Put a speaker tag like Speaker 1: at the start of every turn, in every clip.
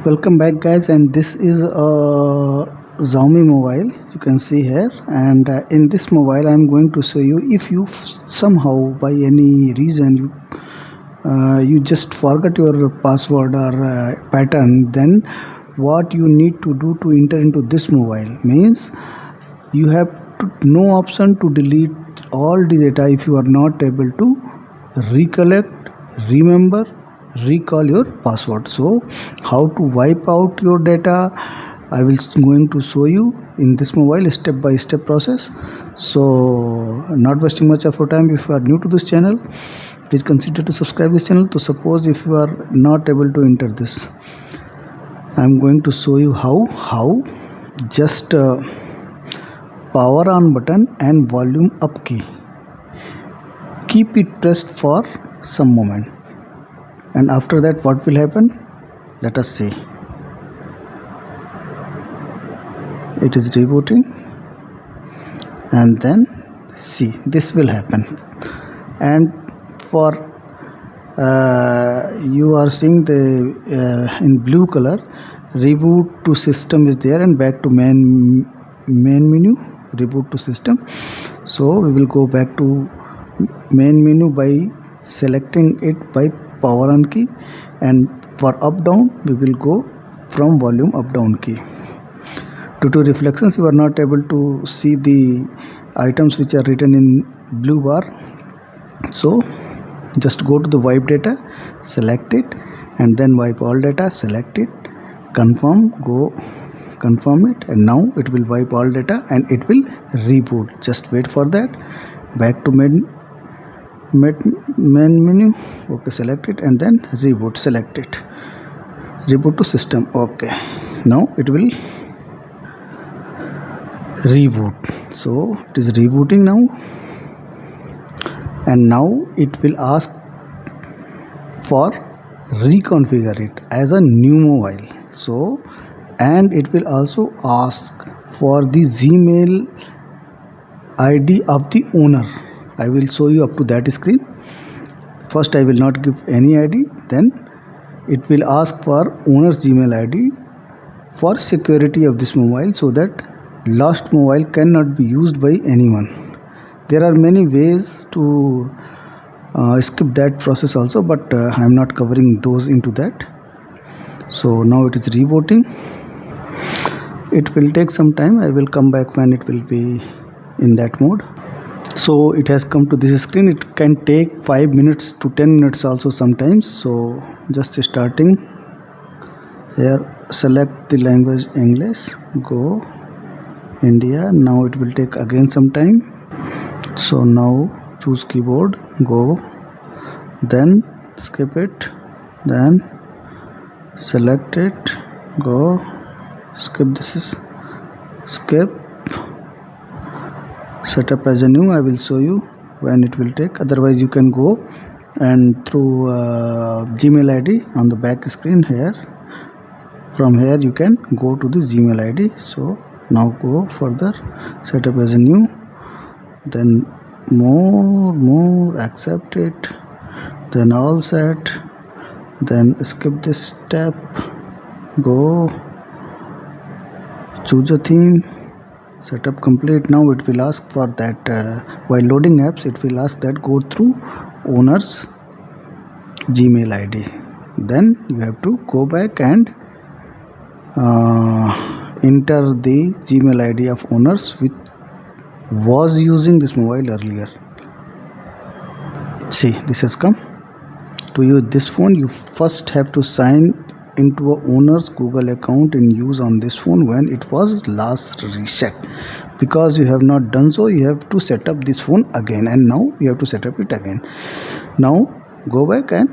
Speaker 1: Welcome back guys, and this is a Xiaomi mobile you can see here. And in this mobile I'm going to show you, if you somehow by any reason you just forgot your password or pattern, then what you need to do to enter into this mobile means you have no option to delete all the data if you are not able to recollect, remember, recall your password. So how to wipe out your data, I will going to show you in this mobile step by step process. So not wasting much of your time, if you are new to this channel, please consider to subscribe this channel. To suppose if you are not able to enter this, I'm going to show you how just power on button and volume up key, keep it pressed for some moment, and after that what will happen, let us see. It is rebooting, and then see this will happen. And for you are seeing the in blue color, reboot to system is there, and back to main menu, reboot to system. So we will go back to main menu by selecting it by power on key, and for up down we will go from volume up down key. Due to reflections you are not able to see the items which are written in blue bar, so just go to the wipe data, select it, and then wipe all data, select it, confirm, go confirm it, and now it will wipe all data and it will reboot. Just wait for that. Back to main menu, okay, select it, and then reboot, select it, reboot to system. Okay, now it will reboot. So it is rebooting now, and now it will ask for reconfigure it as a new mobile. So, and it will also ask for the Gmail ID of the owner. I will show you up to that screen. First I will not give any ID, then it will ask for owner's Gmail ID for security of this mobile, so that lost mobile cannot be used by anyone. There are many ways to skip that process also, but I am not covering those into that. So now it is rebooting. It will take some time. I will come back when it will be in that mode. So it has come to this screen. It can take 5 minutes to 10 minutes also sometimes. So just starting here, select the language English, go India. Now it will take again some time. So now choose keyboard, go, then skip it, then select it, go, skip, this is skip, set up as a new. I will show you when it will take. Otherwise you can go and through Gmail ID on the back screen here. From here you can go to the Gmail ID. So now go further, set up as a new, then more, accept it, then all set, then skip this step, go, choose a theme, setup complete. Now it will ask for that while loading apps, it will ask that go through owner's Gmail ID. Then you have to go back and enter the Gmail ID of owners which was using this mobile earlier. See, this has come. To use this phone, you first have to sign into a owner's Google account in use on this phone when it was last reset. Because you have not done so, you have to set up this phone again, and now you have to set up it again. Now go back and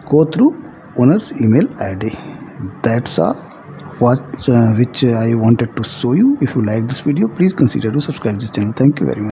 Speaker 1: go through owner's email ID. That's all which I wanted to show you. If you like this video, please consider to subscribe this channel. Thank you very much.